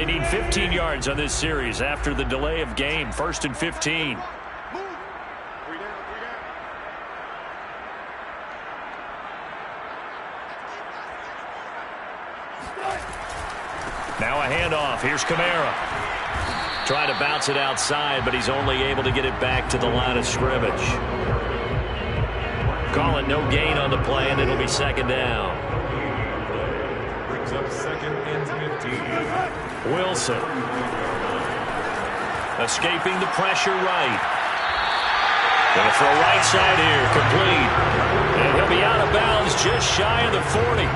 they need 15 yards on this series after the delay of game. 1st and 15. Now a handoff. Here's Kamara. Trying to bounce it outside, but he's only able to get it back to the line of scrimmage. Call it no gain on the play, and it'll be 2nd down. Brings up 2nd and 15. Wilson. Escaping the pressure right. Going to throw right side here. Complete. And he'll be out of bounds just shy of the 40.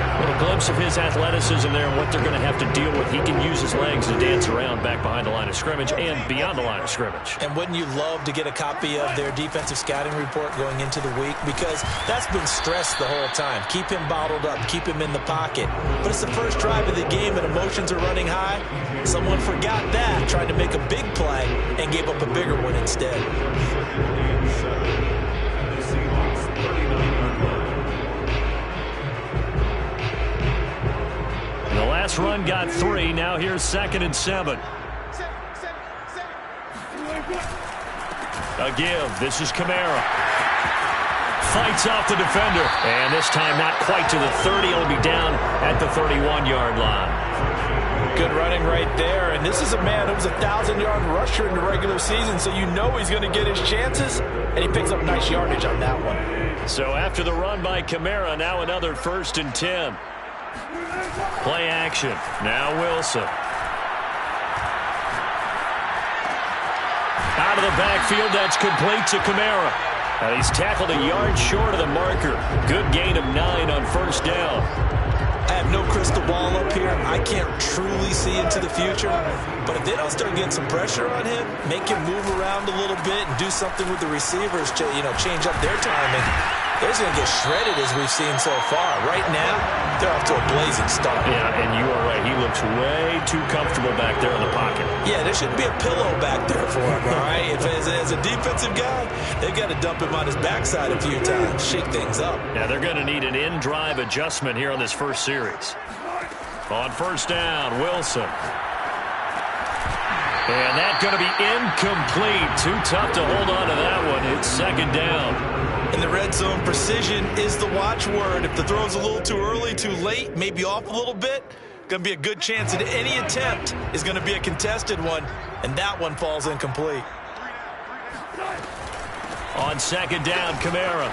A little glimpse of his athleticism there and what they're going to have to deal with. He can use his legs to dance around back behind the line of scrimmage and beyond the line of scrimmage. And wouldn't you love to get a copy of their defensive scouting report going into the week? Because that's been stressed the whole time. Keep him bottled up. Keep him in the pocket. But it's the first drive of the game and emotions are running high. Someone forgot that, tried to make a big play and gave up a bigger one instead. The last run got 3. Now here's 2nd and 7. A give. This is Kamara. Fights off the defender. And this time not quite to the 30. He'll be down at the 31-yard line. Good running right there. And this is a man who was a 1,000-yard rusher in the regular season, so you know he's going to get his chances. And he picks up nice yardage on that one. So after the run by Kamara, now another 1st and 10. Play action. Now Wilson. Out of the backfield, that's complete to Kamara. And he's tackled a yard short of the marker. Good gain of 9 on 1st down. I have no crystal ball up here. I can't truly see into the future. But if they don't start getting some pressure on him, make him move around a little bit and do something with the receivers to, change up their timing, they're just going to get shredded as we've seen so far. Right now, they're off to a blazing start. Yeah, and you are right. He looks way too comfortable back there in the pocket. Yeah, there shouldn't be a pillow back there for him, all right? If as a defensive guy, they've got to dump him on his backside a few times, shake things up. Yeah, they're going to need an in-drive adjustment here on this first series. On 1st down, Wilson. And that's going to be incomplete. Too tough to hold on to that one. It's 2nd down. In the red zone, precision is the watchword. If the throw's a little too early, too late, maybe off a little bit, going to be a good chance that any attempt is going to be a contested one, and that one falls incomplete. On 2nd down, Kamara.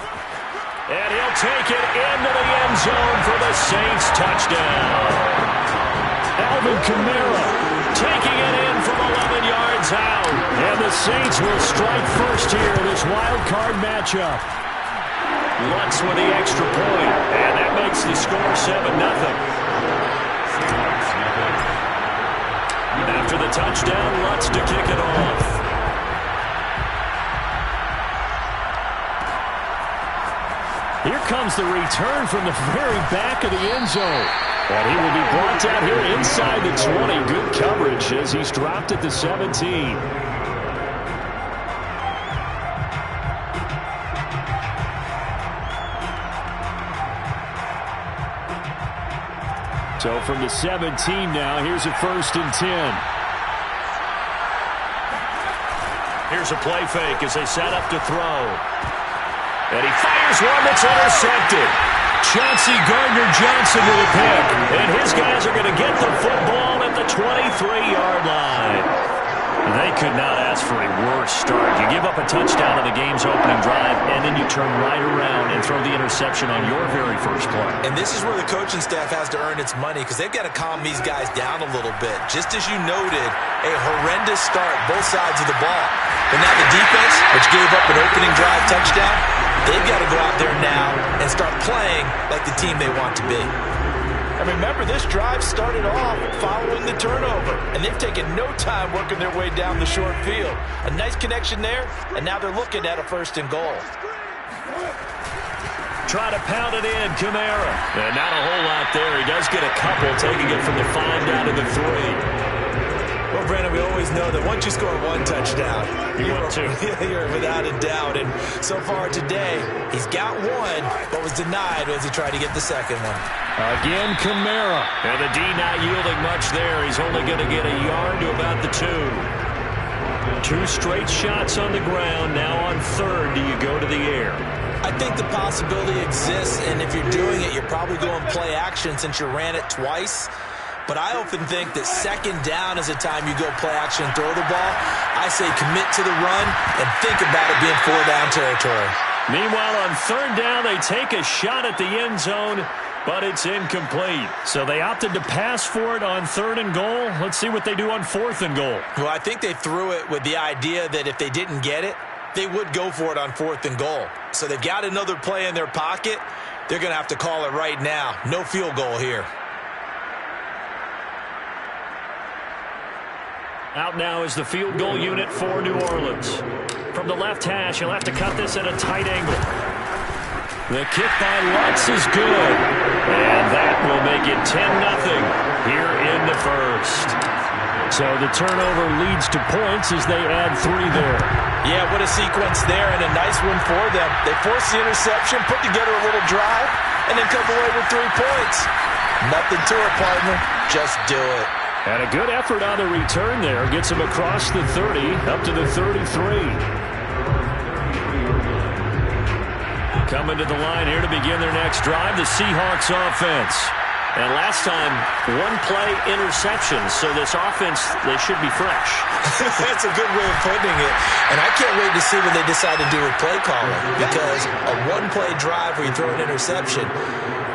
And he'll take it into the end zone for the Saints touchdown. Alvin Kamara taking it in from 11 yards out. And the Saints will strike first here in this wild card matchup. Lutz with the extra point, and that makes the score 7-0. After the touchdown, Lutz to kick it off. Here comes the return from the very back of the end zone. And he will be brought down here inside the 20. Good coverage as he's dropped at the 17. So from the 17 now, here's a 1st and 10. Here's a play fake as they set up to throw. And he fires one that's intercepted. Chauncey Gardner-Johnson with a pick. And his guys are going to get the football at the 23-yard line. They could not ask for a worse start. You give up a touchdown on the game's opening drive, and then you turn right around and throw the interception on your very first play. And this is where the coaching staff has to earn its money because they've got to calm these guys down a little bit. Just as you noted, a horrendous start, both sides of the ball. But now the defense, which gave up an opening drive touchdown, they've got to go out there now and start playing like the team they want to be. And remember, this drive started off following the turnover, and they've taken no time working their way down the short field. A nice connection there, and now they're looking at a 1st and goal. Try to pound it in, Kamara. And not a whole lot there. He does get a couple, taking it from the 5 down to the 3. Well, Brandon, we always know that once you score one touchdown, you're without a doubt. And so far today, he's got one, but was denied as he tried to get the second one. Again, Kamara. And the D not yielding much there. He's only going to get a yard to about the 2. 2 straight shots on the ground. Now on third, do you go to the air? I think the possibility exists, and if you're doing it, you're probably going play action since you ran it twice. But I often think that second down is a time you go play action and throw the ball. I say commit to the run and think about it being 4-down territory. Meanwhile, on third down, they take a shot at the end zone, but it's incomplete. So they opted to pass for it on 3rd and goal. Let's see what they do on 4th and goal. Well, I think they threw it with the idea that if they didn't get it, they would go for it on 4th and goal. So they've got another play in their pocket. They're going to have to call it right now. No field goal here. Out now is the field goal unit for New Orleans. From the left hash, he'll have to cut this at a tight angle. The kick by Lutz is good. And that will make it 10-0 here in the first. So the turnover leads to points as they add 3 there. Yeah, what a sequence there, and a nice one for them. They force the interception, put together a little drive, and then come away with 3 points. Nothing to it, partner. Just do it. And a good effort on the return there. Gets him across the 30, up to the 33. Coming to the line here to begin their next drive, the Seahawks offense. And last time, 1 play interception, so this offense, they should be fresh. That's a good way of putting it. And I can't wait to see what they decide to do with play calling, because a 1-play drive where you throw an interception,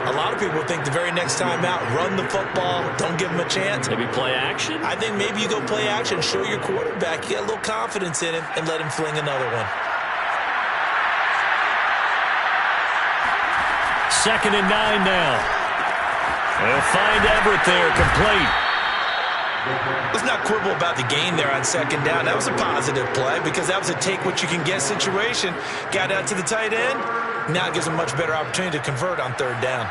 a lot of people think the very next time out, run the football, don't give them a chance. Maybe play action? I think maybe you go play action, show your quarterback, you got a little confidence in him, and let him fling another one. 2nd and 9 now. They'll find Everett there, complete. Let's not quibble about the gain there on 2nd down. That was a positive play because that was a take-what-you-can-get situation. Got out to the tight end. Now it gives them a much better opportunity to convert on 3rd down.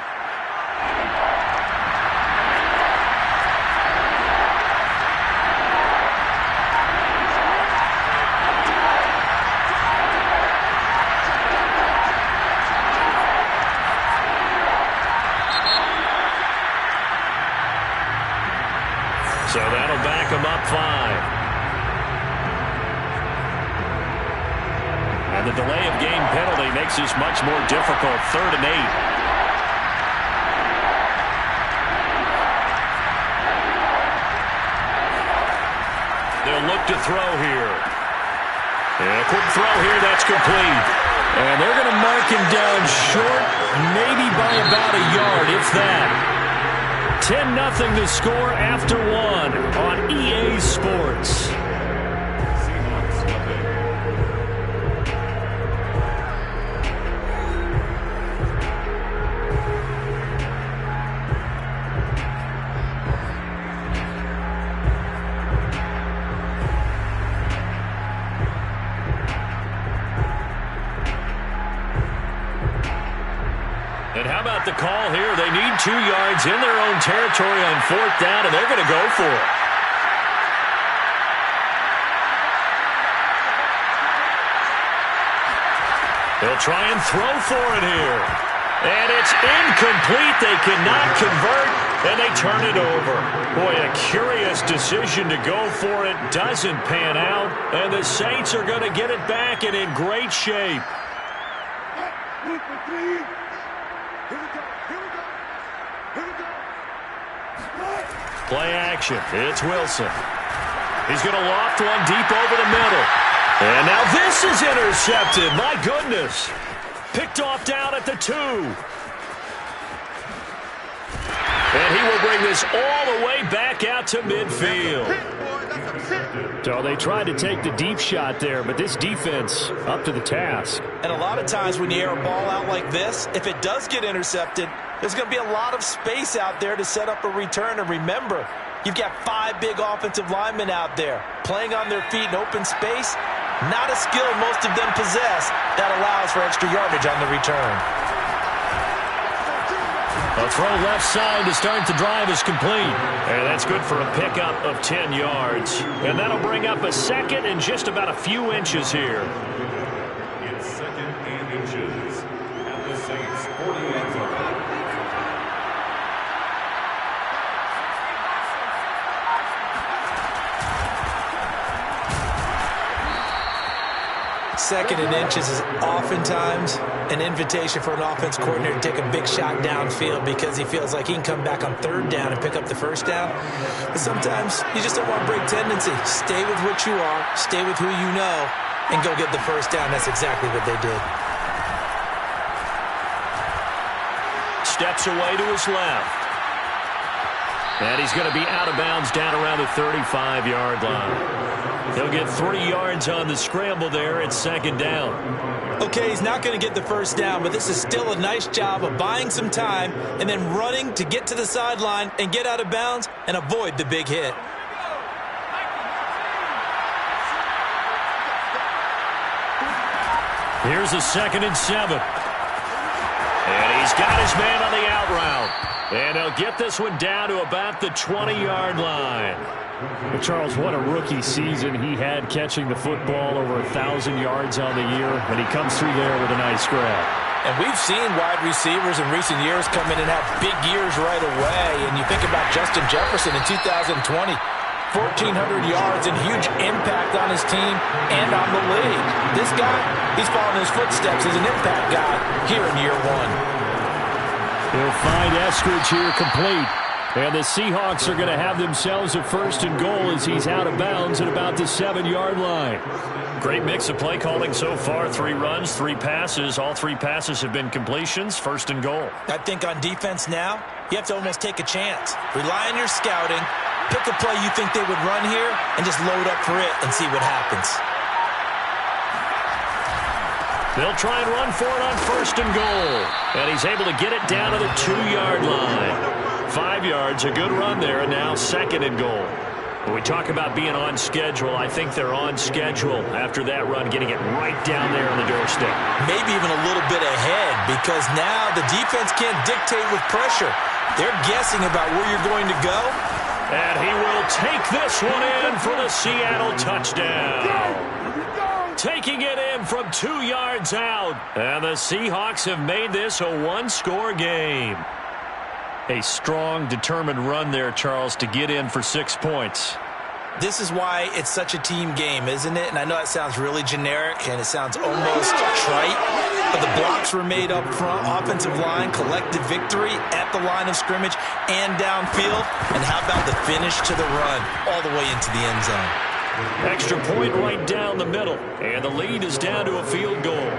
So that'll back them up 5. And the delay of game penalty makes this much more difficult. 3rd and 8. They'll look to throw here. And a quick throw here, that's complete. And they're going to mark him down short, maybe by about a yard, if that. 10-0 the score after 1 on EA Sports. Seahawks nothing. And how about the call here? They need 2 yards in their own territory on 4th down, and they're going to go for it. They'll try and throw for it here. And it's incomplete. They cannot convert, and they turn it over. Boy, a curious decision to go for it. Doesn't pan out, and the Saints are going to get it back and in great shape. Play action. It's Wilson. He's going to loft one deep over the middle. And now this is intercepted. My goodness. Picked off down at the 2. And he will bring this all the way back out to midfield. So they tried to take the deep shot there, but this defense up to the task. And a lot of times when you air a ball out like this, if it does get intercepted, there's going to be a lot of space out there to set up a return. And remember, you've got 5 big offensive linemen out there playing on their feet in open space. Not a skill most of them possess that allows for extra yardage on the return. A throw left side to start the drive is complete. And that's good for a pickup of 10 yards. And that'll bring up a second and just about a few inches here. It's second and inches at the Saints' 48 yard. Second and inches is oftentimes an invitation for an offense coordinator to take a big shot downfield because he feels like he can come back on third down and pick up the first down. But sometimes you just don't want to break tendency. Stay with what you are, stay with who you know, and go get the first down. That's exactly what they did. Steps away to his left. And he's going to be out of bounds down around the 35-yard line. He'll get 3 yards on the scramble there at second down. Okay, he's not going to get the first down, but this is still a nice job of buying some time and then running to get to the sideline and get out of bounds and avoid the big hit. Here's a 2nd and 7. And he's got his man on the out route. And he'll get this one down to about the 20-yard line. Well, Charles, what a rookie season he had catching the football, over 1,000 yards on the year, and he comes through there with a nice grab. And we've seen wide receivers in recent years come in and have big years right away. And you think about Justin Jefferson in 2020, 1,400 yards and huge impact on his team and on the league. This guy, he's following his footsteps as an impact guy here in year one. He'll find Eskridge here complete. And the Seahawks are going to have themselves a 1st and goal as he's out of bounds at about the 7-yard line. Great mix of play calling so far. 3 runs, 3 passes. All 3 passes have been completions. 1st and goal. I think on defense now, you have to almost take a chance. Rely on your scouting. Pick a play you think they would run here and just load up for it and see what happens. They'll try and run for it on 1st and goal. And he's able to get it down to the 2-yard line. 5 yards, a good run there, and now 2nd and goal. When we talk about being on schedule, I think they're on schedule after that run, getting it right down there on the doorstep. Maybe even a little bit ahead, because now the defense can't dictate with pressure. They're guessing about where you're going to go. And he will take this one in for the Seattle touchdown. Taking it in from 2 yards out. And the Seahawks have made this a 1-score game. A strong, determined run there, Charles, to get in for 6 points. This is why it's such a team game, isn't it? And I know it sounds really generic and it sounds almost trite, but the blocks were made up front, offensive line, collective victory at the line of scrimmage and downfield. And how about the finish to the run all the way into the end zone? Extra point right down the middle, and the lead is down to a field goal.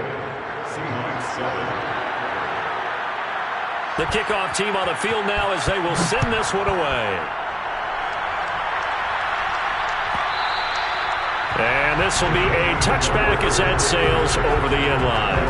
The kickoff team on the field now as they will send this one away. And this will be a touchback as that sails over the end line.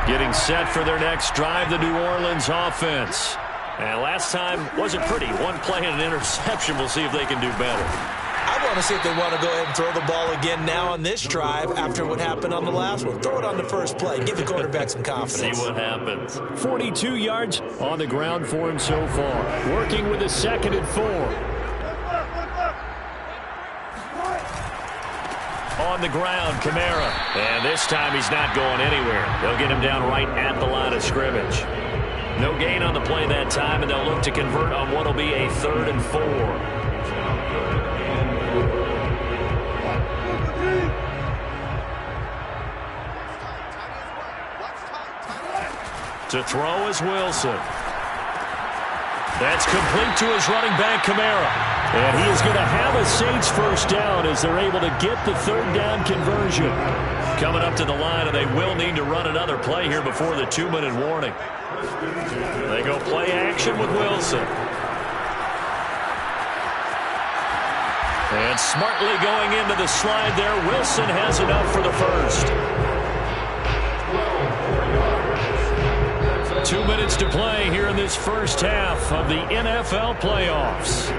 Getting set for their next drive, the New Orleans offense. And last time wasn't pretty. 1 play and an interception. We'll see if they can do better. I want to see if they want to go ahead and throw the ball again now on this drive after what happened on the last one. Throw it on the first play. Give the quarterback some confidence. See what happens. 42 yards on the ground for him so far. Working with a 2nd and 4. On the ground, Kamara. And this time he's not going anywhere. They'll get him down right at the line of scrimmage. No gain on the play that time, and they'll look to convert on what will be a 3rd and 4. To throw is Wilson. That's complete to his running back, Kamara. And he is going to have a Saints first down as they're able to get the 3rd down conversion. Coming up to the line, and they will need to run another play here before the 2-minute warning. They go play action with Wilson. And smartly going into the slide there, Wilson has enough for the first. 2 minutes to play here in this first half of the NFL playoffs.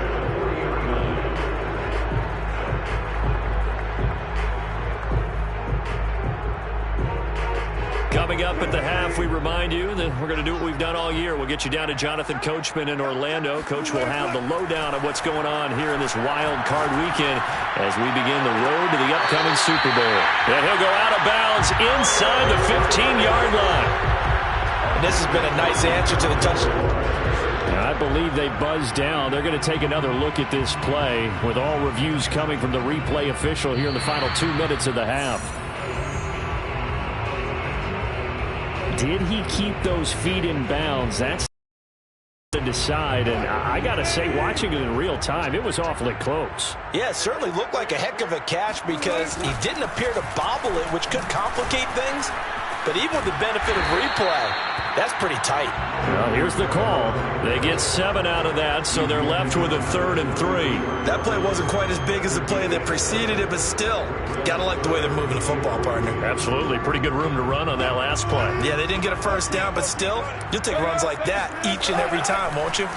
Coming up at the half, we remind you that we're going to do what we've done all year. We'll get you down to Jonathan Coachman in Orlando. Coach will have the lowdown of what's going on here in this wild card weekend as we begin the road to the upcoming Super Bowl. And he'll go out of bounds inside the 15-yard line. And this has been a nice answer to the touchdown. I believe they buzzed down. They're going to take another look at this play with all reviews coming from the replay official here in the final 2 minutes of the half. Did he keep those feet in bounds? That's to decide, and I got to say, watching it in real time, it was awfully close. Yeah, it certainly looked like a heck of a catch because he didn't appear to bobble it, which could complicate things. But even with the benefit of replay, that's pretty tight. Well, here's the call. They get 7 out of that, so they're left with a 3rd and 3. That play wasn't quite as big as the play that preceded it, but still, gotta like the way they're moving the football, partner. Absolutely. Pretty good room to run on that last play. Yeah, they didn't get a first down, but still, you'll take runs like that each and every time, won't you?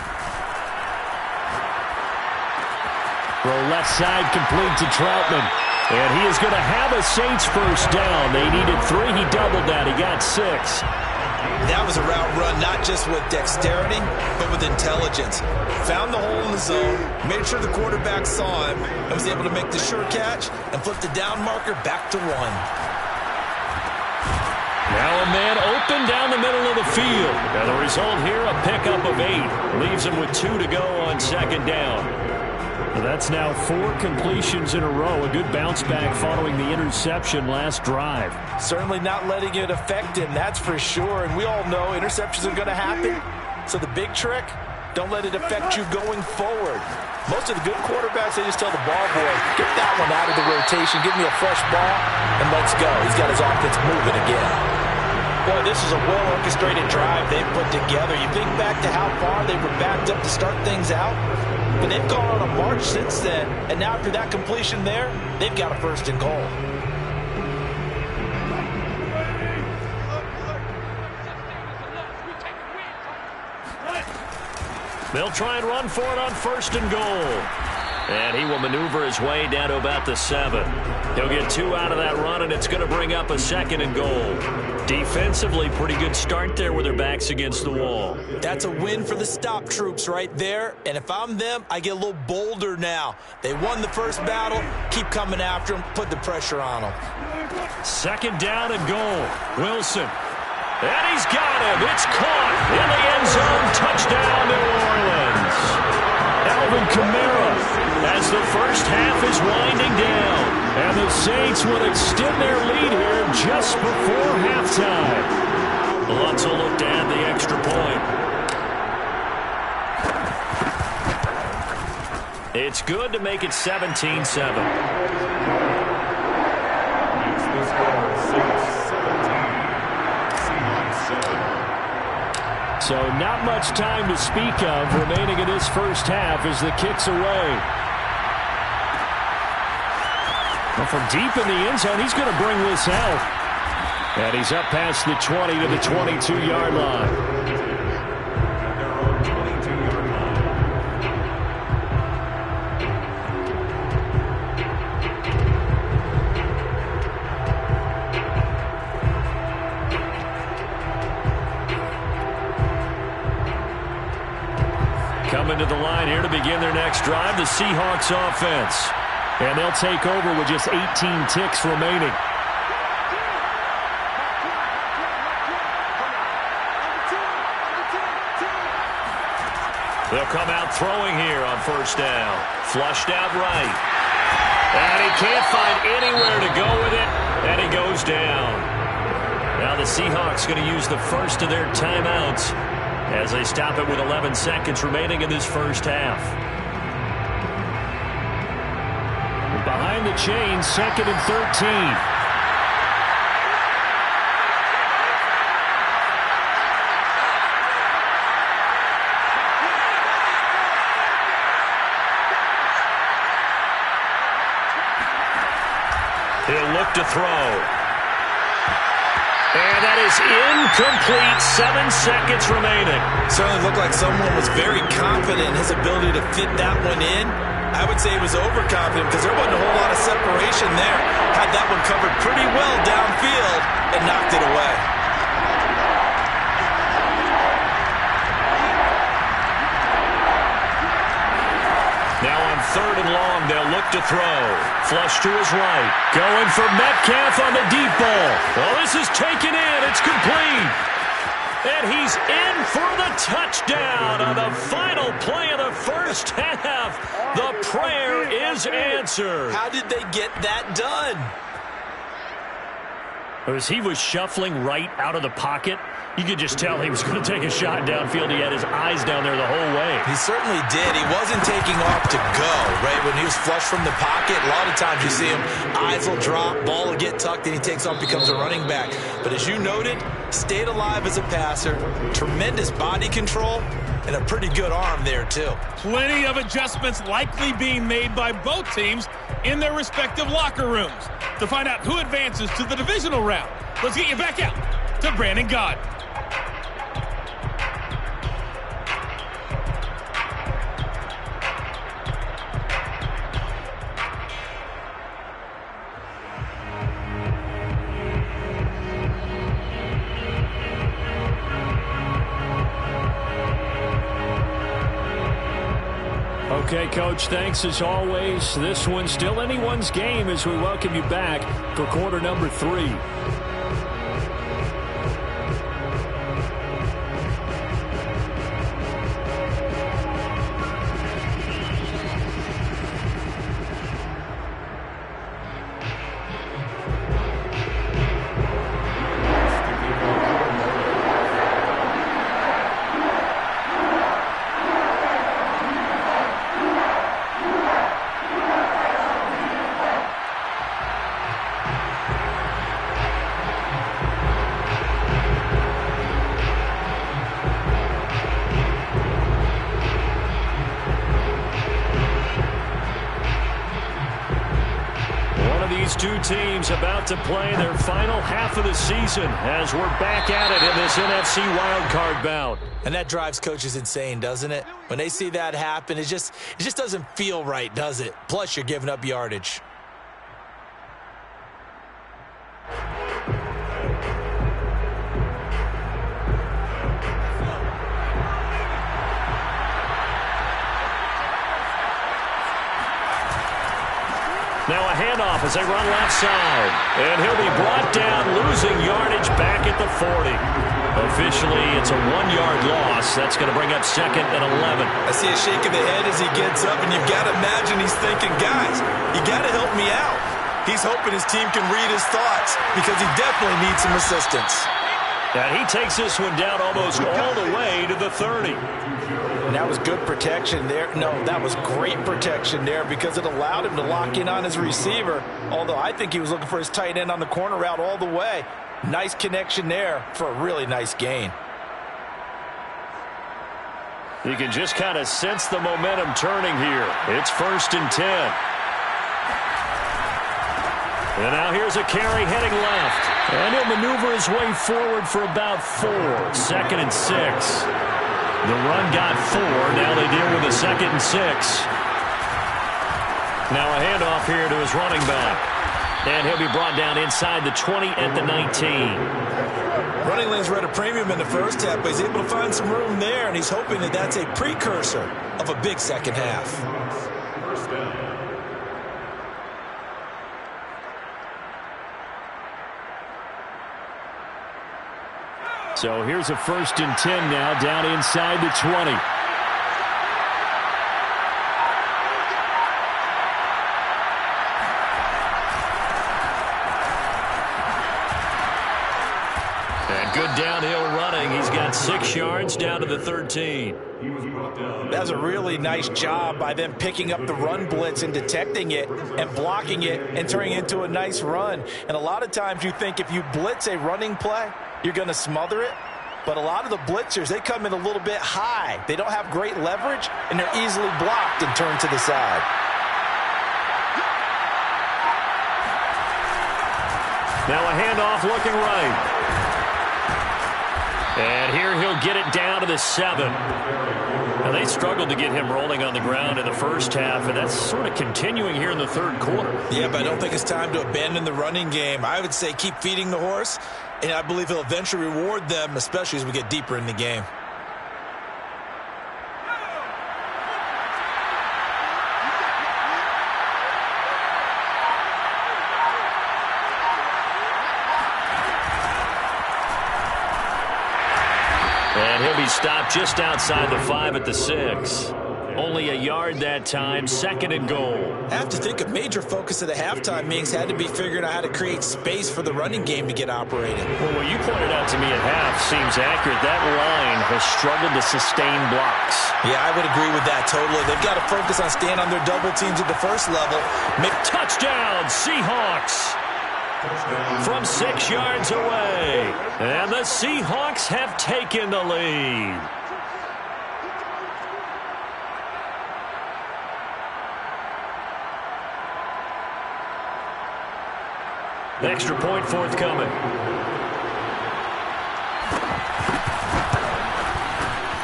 Throw left side complete to Troutman. And he is going to have a Saints first down. They needed 3. He doubled that. He got 6. That was a route run, not just with dexterity, but with intelligence. Found the hole in the zone, made sure the quarterback saw him, and was able to make the sure catch and flip the down marker back to 1. Now a man open down the middle of the field. And the result here, a pickup of 8. Leaves him with 2 to go on 2nd down. That's now 4 completions in a row. A good bounce back following the interception last drive. Certainly not letting it affect him, that's for sure. And we all know interceptions are going to happen. So the big trick, don't let it affect you going forward. Most of the good quarterbacks, they just tell the ball boy, get that one out of the rotation, give me a fresh ball, and let's go. He's got his offense moving again. Boy, this is a well-orchestrated drive they've put together. You think back to how far they were backed up to start things out. But they've gone on a march since then, and now after that completion there, they've got a 1st and goal. They'll try and run for it on 1st and goal. And he will maneuver his way down to about the 7. He'll get 2 out of that run, and it's going to bring up a 2nd and goal. Defensively, pretty good start there with their backs against the wall. That's a win for the stop troops right there. And if I'm them, I get a little bolder now. They won the first battle. Keep coming after them. Put the pressure on them. 2nd down and goal. Wilson. And he's got him. It's caught in the end zone. Touchdown, New Orleans. Alvin Kamara as the first half is winding down. And the Saints will extend their lead here just before halftime. Lutz will look to add the extra point. It's good to make it 17-7. So not much time to speak of remaining in this first half as the kick's away. Well, from deep in the end zone, he's going to bring this out. And he's up past the 20 to the 22-yard line. Coming to the line here to begin their next drive, the Seahawks offense. And they'll take over with just 18 ticks remaining. They'll come out throwing here on 1st down. Flushed out right. And he can't find anywhere to go with it. And he goes down. Now the Seahawks going to use the first of their timeouts as they stop it with 11 seconds remaining in this first half. Behind the chains, 2nd and 13. He'll look to throw. And that is incomplete. 7 seconds remaining. Certainly looked like someone was very confident in his ability to fit that one in. I would say he was overconfident because there wasn't a whole lot of separation there. Had that one covered pretty well downfield and knocked it away. they'll look to throw. Flush to his right. Going for Metcalf on the deep ball. Well, this is taken in. It's complete. And he's in for the touchdown on the final play of the first half. The prayer is answered. How did they get that done? As he was shuffling right out of the pocket, you could just tell he was going to take a shot downfield. He had his eyes down there the whole way. He certainly did. He wasn't taking off to go, right? When he was flush from the pocket, a lot of times you see him, eyes will drop, ball will get tucked, and he takes off, becomes a running back. But as you noted, stayed alive as a passer, tremendous body control, and a pretty good arm there, too. Plenty of adjustments likely being made by both teams in their respective locker rooms. To find out who advances to the divisional round, let's get you back out to Brandon Gaudin. Okay, Coach, thanks as always. This one's still anyone's game as we welcome you back for quarter number 3. Two teams about to play their final half of the season as we're back at it in this NFC wildcard bout. And that drives coaches insane, doesn't it? When they see that happen, it just doesn't feel right, does it? Plus, you're giving up yardage. Now a handoff as they run left side. And he'll be brought down, losing yardage back at the 40. Officially, it's a 1-yard loss. That's going to bring up 2nd and 11. I see a shake of the head as he gets up, and you've got to imagine he's thinking, guys, you got to help me out. He's hoping his team can read his thoughts because he definitely needs some assistance. And he takes this one down almost all the way to the 30. And that was good protection there. No, that was great protection there because it allowed him to lock in on his receiver. Although I think he was looking for his tight end on the corner route all the way. Nice connection there for a really nice gain. You can just kind of sense the momentum turning here. It's 1st and 10. And now here's a carry heading left. And he'll maneuver his way forward for about 4. 2nd and 6. The run got 4. Now they deal with a 2nd and 6. Now a handoff here to his running back. And he'll be brought down inside the 20 at the 19. Running lanes were at a premium in the first half, but he's able to find some room there, and he's hoping that that's a precursor of a big second half. First down. So here's a 1st and 10 now, down inside the 20. And good downhill running. He's got 6 yards down to the 13. That was a really nice job by them picking up the run blitz and detecting it and blocking it and turning it into a nice run. And a lot of times you think if you blitz a running play, you're going to smother it. But a lot of the blitzers, they come in a little bit high. They don't have great leverage, and they're easily blocked and turned to the side. Now a handoff looking right. And here he'll get it down to the 7. Now they struggled to get him rolling on the ground in the first half, and that's sort of continuing here in the third quarter. Yeah, but I don't think it's time to abandon the running game. I would say keep feeding the horse, and I believe he'll eventually reward them, especially as we get deeper in the game. up just outside the 5 at the 6. Only a yard that time, 2nd and goal. I have to think a major focus of the halftime meetings had to be figuring out how to create space for the running game to get operating. Well, what you pointed out to me at half seems accurate. That line has struggled to sustain blocks. Yeah, I would agree with that totally. They've got to focus on staying on their double teams at the first level. Touchdown, Seahawks! From 6 yards away. And the Seahawks have taken the lead. Extra point forthcoming.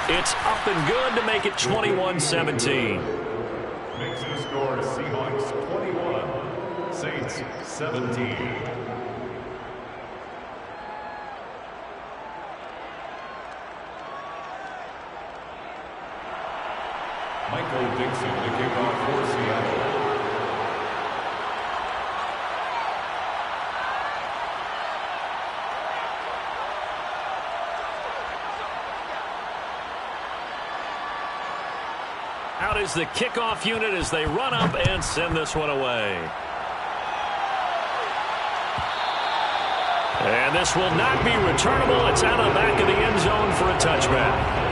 It's up and good to make it 21-17. Makes the score Seahawks 21, Saints 17. Michael Dixon to kick off for Seattle. Out is the kickoff unit as they run up and send this one away. And this will not be returnable. It's out of the back of the end zone for a touchback.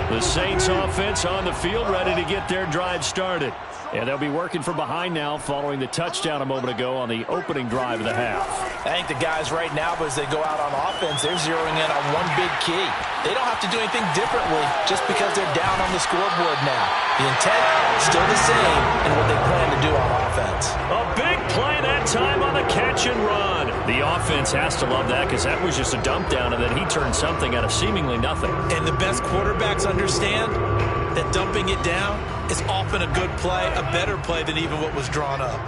The Saints offense on the field ready to get their drive started. And they'll be working from behind now following the touchdown a moment ago on the opening drive of the half. I think the guys right now, as they go out on offense, they're zeroing in on one big key. They don't have to do anything differently just because they're down on the scoreboard now. The intent is still the same in what they plan to do on offense. A big play that time on the catch and run. The offense has to love that because that was just a dump down, and then he turned something out of seemingly nothing. And the best quarterbacks understand that dumping it down is often a good play, a better play than even what was drawn up.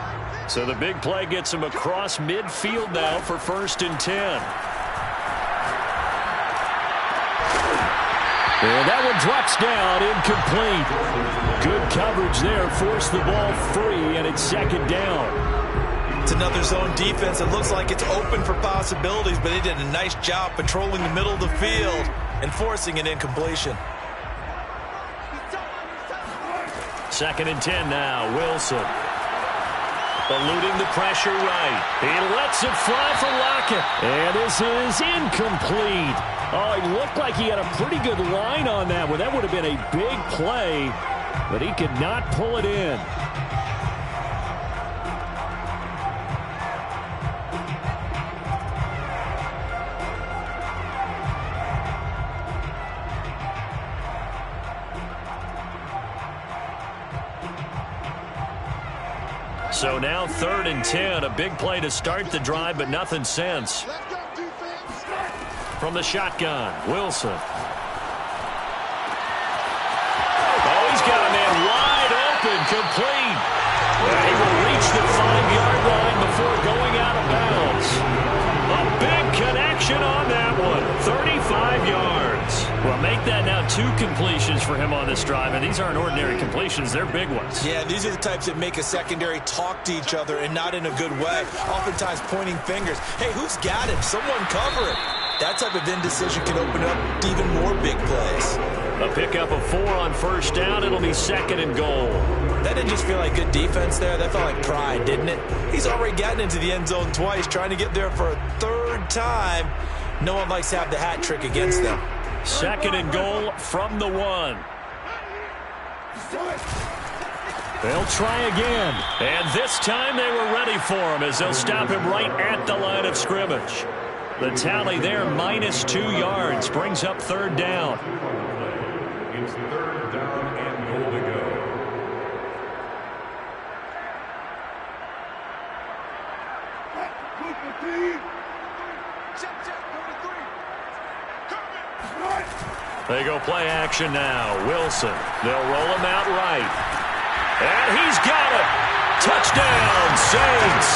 So the big play gets him across midfield now for 1st and 10. And that one drops down, incomplete. Good coverage there, forced the ball free, and it's 2nd down. It's another zone defense. It looks like it's open for possibilities, but they did a nice job patrolling the middle of the field and forcing an incompletion. 2nd and 10 now, Wilson. Eluding the pressure right. He lets it fly for Lockett. And this is incomplete. Oh, it looked like he had a pretty good line on that one. That would have been a big play, but he could not pull it in. So now 3rd and 10, a big play to start the drive, but nothing since. From the shotgun, Wilson. Oh, he's got a man wide open, complete. And he will reach the 5-yard line before going out of bounds. A big connection on that one, 35 yards. Well, make that now 2 completions for him on this drive, and these aren't ordinary completions. They're big ones. Yeah, these are the types that make a secondary talk to each other and not in a good way, oftentimes pointing fingers. Hey, who's got him? Someone cover it. That type of indecision can open up even more big plays. A pickup of 4 on 1st down. It'll be 2nd and goal. That didn't just feel like good defense there. That felt like pride, didn't it? He's already gotten into the end zone twice, trying to get there for a 3rd time. No one likes to have the hat trick against them. 2nd and goal from the 1. They'll try again. And this time they were ready for him as they'll stop him right at the line of scrimmage. The tally there, -2 yards, brings up 3rd down. It's 3rd down and goal to go. They go play action now. Wilson. They'll roll him out right. And he's got it. Touchdown, Saints.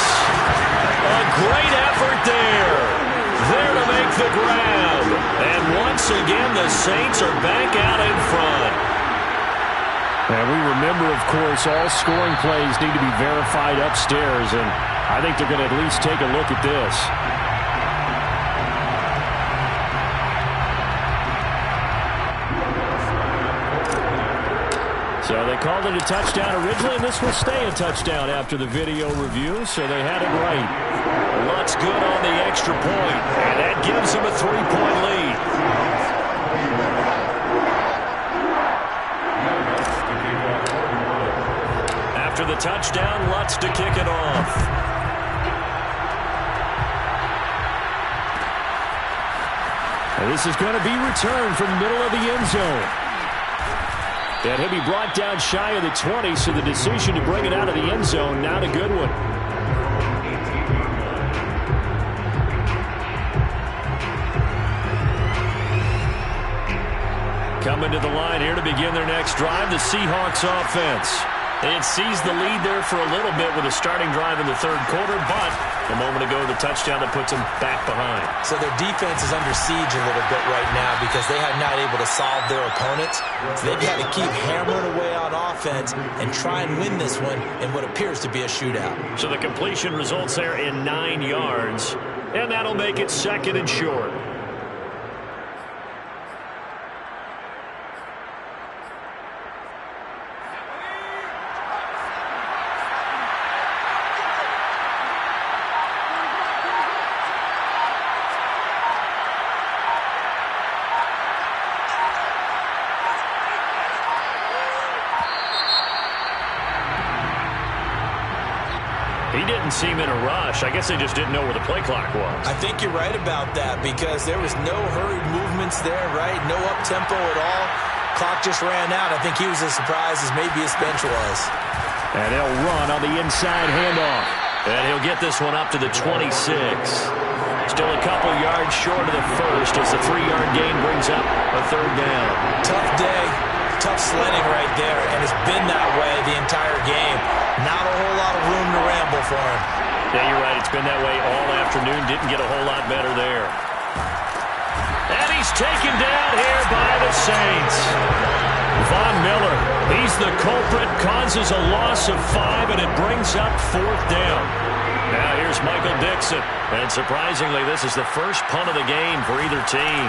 A great effort there. there to make the grab. And once again, the Saints are back out in front. And we remember, of course, all scoring plays need to be verified upstairs, and I think they're going to at least take a look at this. So they called it a touchdown originally, and this will stay a touchdown after the video review, so they had it right. Lutz good on the extra point, and that gives them a 3-point lead. After the touchdown, Lutz to kick it off. And this is going to be returned from the middle of the end zone. And he'll be brought down shy of the 20, so the decision to bring it out of the end zone, not a good one. Coming to the line here to begin their next drive, the Seahawks offense. They had seized the lead there for a little bit with a starting drive in the third quarter, but a moment ago, the touchdown that puts them back behind. So their defense is under siege a little bit right now because they have not able to solve their opponents. So they've got to keep hammering away on offense and try and win this one in what appears to be a shootout. So the completion results there in 9 yards, and that'll make it second and short. He didn't seem in a rush. I guess they just didn't know where the play clock was. I think you're right about that because there was no hurried movements there, right? No up-tempo at all. Clock just ran out. I think he was as surprised as maybe his bench was. And they'll run on the inside handoff. And he'll get this one up to the 26. Still a couple yards short of the first as the 3-yard gain brings up a third down. Tough day. Tough sledding right there, and it's been that way the entire game. Not a whole lot of room to ramble for him. Yeah, you're right. It's been that way all afternoon. Didn't get a whole lot better there. And he's taken down here by the Saints. Von Miller, he's the culprit, causes a loss of 5, and it brings up fourth down. Now here's Michael Dixon. And surprisingly, this is the first punt of the game for either team.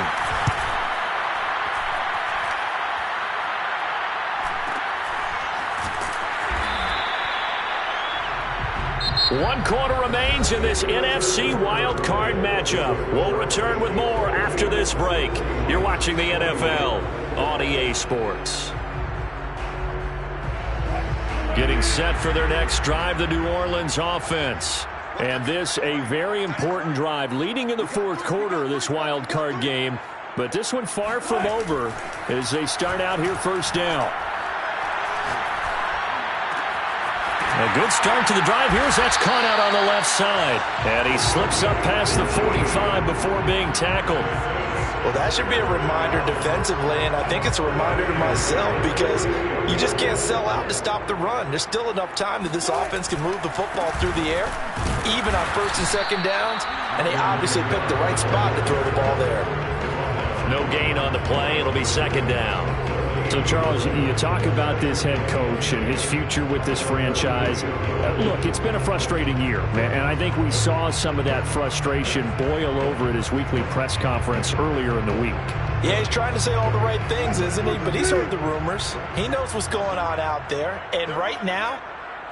One quarter remains in this NFC wildcard matchup. We'll return with more after this break. You're watching the NFL on EA Sports. Getting set for their next drive, the New Orleans offense. And this a very important drive leading in the fourth quarter of this wildcard game. But this one far from over as they start out here first down. A good start to the drive. Here's that's caught out on the left side. And he slips up past the 45 before being tackled. Well, that should be a reminder defensively, and I think it's a reminder to myself because you just can't sell out to stop the run. There's still enough time that this offense can move the football through the air, even on first and second downs, and they obviously picked the right spot to throw the ball there. No gain on the play. It'll be second down. So, Charles, you talk about this head coach and his future with this franchise. Look, it's been a frustrating year, and I think we saw some of that frustration boil over at his weekly press conference earlier in the week. Yeah, he's trying to say all the right things, isn't he? But he's heard the rumors. He knows what's going on out there. And right now,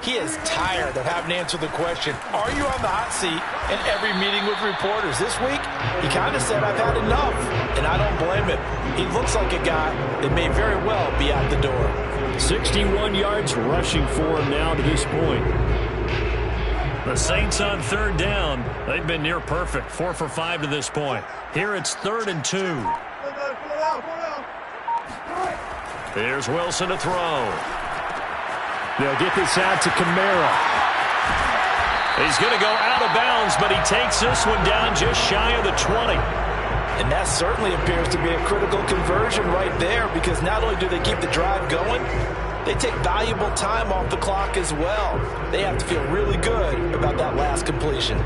he is tired of having to answer the question, are you on the hot seat in every meeting with reporters? This week, he kind of said, I've had enough, and I don't blame him. He looks like a guy that may very well be out the door. 61 yards rushing for him now to this point. The Saints on third down. They've been near perfect, 4 for 5 to this point. Here it's 3rd and 2. Here's Wilson to throw. They'll get this out to Kamara. He's going to go out of bounds, but he takes this one down just shy of the 20. And that certainly appears to be a critical conversion right there because not only do they keep the drive going, they take valuable time off the clock as well. They have to feel really good about that last completion.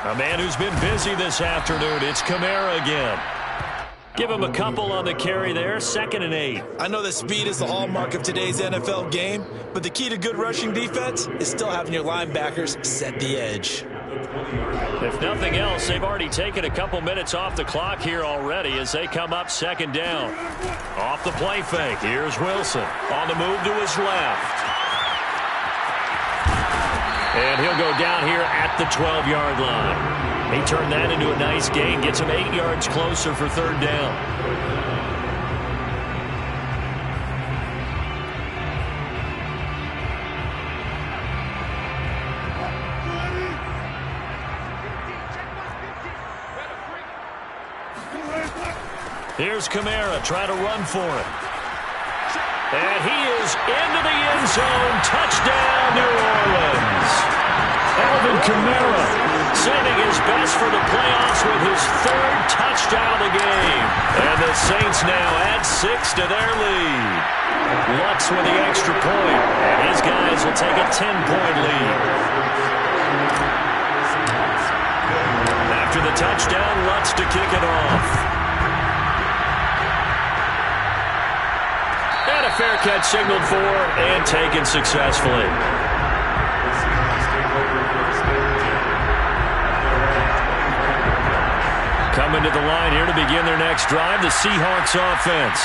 A man who's been busy this afternoon. It's Kamara again. Give him a couple on the carry there. 2nd and 8. I know that speed is the hallmark of today's NFL game, but the key to good rushing defense is still having your linebackers set the edge. If nothing else, they've already taken a couple minutes off the clock here already as they come up 2nd down. Off the play fake. Here's Wilson on the move to his left. And he'll go down here at the 12-yard line. He turned that into a nice gain, gets him 8 yards closer for 3rd down. Here's Kamara trying to run for it. And he is into the end zone. Touchdown, New Orleans. Alvin Kamara saving his best for the playoffs with his 3rd touchdown of the game. And the Saints now add 6 to their lead. Lutz with the extra point, and his guys will take a 10-point lead. After the touchdown, Lutz to kick it off. And a fair catch signaled for and taken successfully. Coming to the line here to begin their next drive, the Seahawks offense.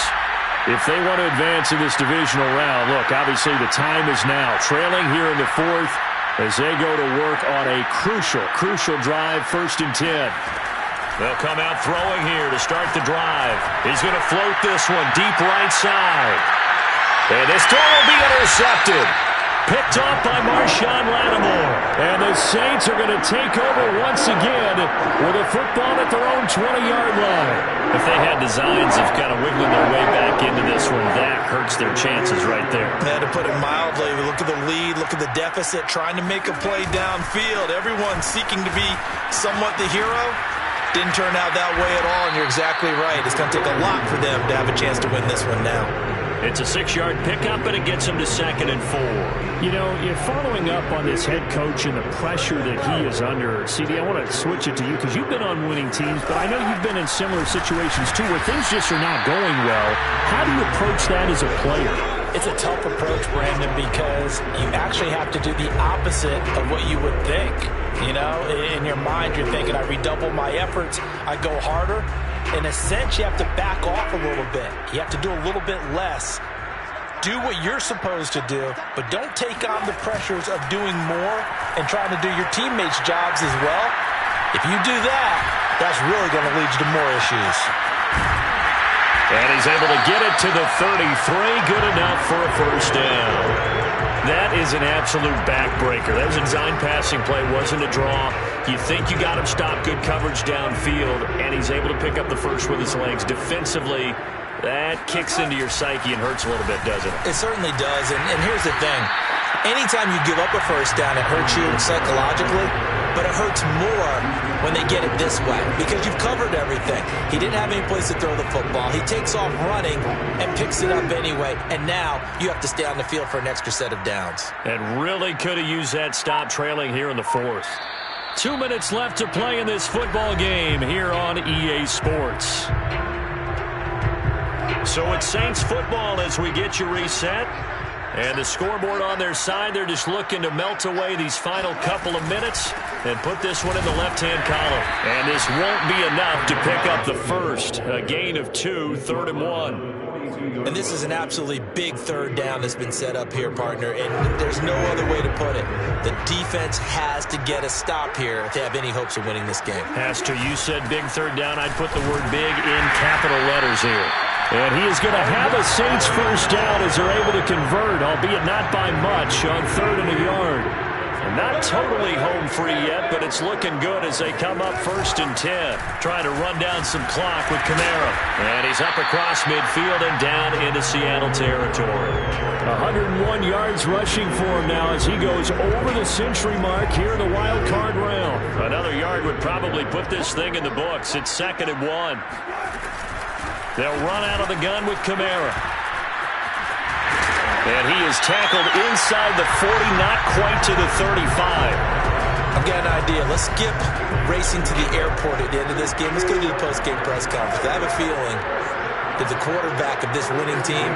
If they want to advance in this divisional round, look, obviously the time is now. Trailing here in the 4th as they go to work on a crucial drive, 1st and 10. They'll come out throwing here to start the drive. He's going to float this one deep right side. And this throw will be intercepted. Picked off by Marshawn Lattimore. And the Saints are going to take over once again with a football at their own 20-yard line. If they had designs of kind of wiggling their way back into this one, that hurts their chances right there. Yeah, to put it mildly, look at the lead, look at the deficit, trying to make a play downfield. Everyone seeking to be somewhat the hero. Didn't turn out that way at all, and you're exactly right. It's going to take a lot for them to have a chance to win this one now. It's a 6-yard pickup, and it gets him to 2nd and 4. You know, you're following up on this head coach and the pressure that he is under. CD, I want to switch it to you because you've been on winning teams, but I know you've been in similar situations too where things just are not going well. How do you approach that as a player? It's a tough approach, Brandon, because you actually have to do the opposite of what you would think. You know, in your mind, you're thinking, I redouble my efforts, I go harder. In a sense, you have to back off a little bit. You have to do a little bit less. Do what you're supposed to do, but don't take on the pressures of doing more and trying to do your teammates' jobs as well. If you do that, that's really going to lead you to more issues. And he's able to get it to the 33. Good enough for a 1st down. That is an absolute backbreaker. That was a design passing play, wasn't a draw. You think you got him stopped, good coverage downfield, and he's able to pick up the 1st with his legs. Defensively, that kicks into your psyche and hurts a little bit, doesn't it? It certainly does, and here's the thing. Anytime you give up a 1st down, it hurts you psychologically, but it hurts more when they get it this way because you've covered everything. He didn't have any place to throw the football. He takes off running and picks it up anyway, and now you have to stay on the field for an extra set of downs. And really could have used that stop trailing here in the 4th. 2 minutes left to play in this football game here on EA Sports. So it's Saints football as we get you reset. And the scoreboard on their side, they're just looking to melt away these final couple of minutes and put this one in the left-hand column. And this won't be enough to pick up the 1st. A gain of 2, 3rd and 1. And this is an absolutely big 3rd down that's been set up here, partner, and there's no other way to put it. The defense has to get a stop here if they have any hopes of winning this game. Has to. You said big 3rd down. I'd put the word big in capital letters here. And he is going to have a Saints 1st down as they're able to convert, albeit not by much, on 3rd and a yard. And not totally home free yet, but it's looking good as they come up 1st and 10. Trying to run down some clock with Kamara. And he's up across midfield and down into Seattle territory. 101 yards rushing for him now as he goes over the century mark here in the wild card round. Another yard would probably put this thing in the books. It's 2nd and 1. They'll run out of the gun with Kamara. And he is tackled inside the 40, not quite to the 35. I've got an idea. Let's skip racing to the airport at the end of this game. Let's go to the post-game press conference. I have a feeling that the quarterback of this winning team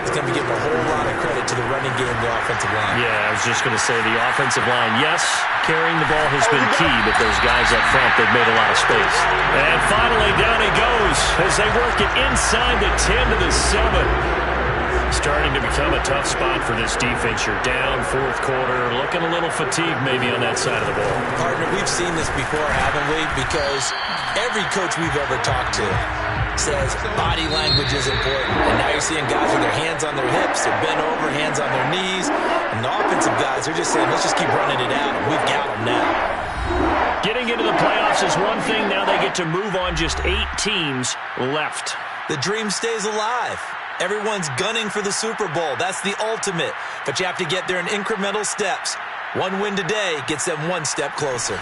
is going to be giving a whole lot of credit to the running game and the offensive line. Yeah, I was just going to say the offensive line, yes, carrying the ball has been key, but those guys up front, they've made a lot of space. And finally, down he goes as they work it inside the 10 to the 7. Starting to become a tough spot for this defense. You're down fourth quarter, looking a little fatigued maybe on that side of the ball. Partner, we've seen this before, haven't we? Because every coach we've ever talked to says body language is important. And now you're seeing guys with their hands on their hips, they're bent over, hands on their knees. And the offensive guys, they're just saying, let's just keep running it out. We've got them now. Getting into the playoffs is one thing. Now they get to move on. Just 8 teams left. The dream stays alive. Everyone's gunning for the Super Bowl. That's the ultimate. But you have to get there in incremental steps. One win today gets them one step closer.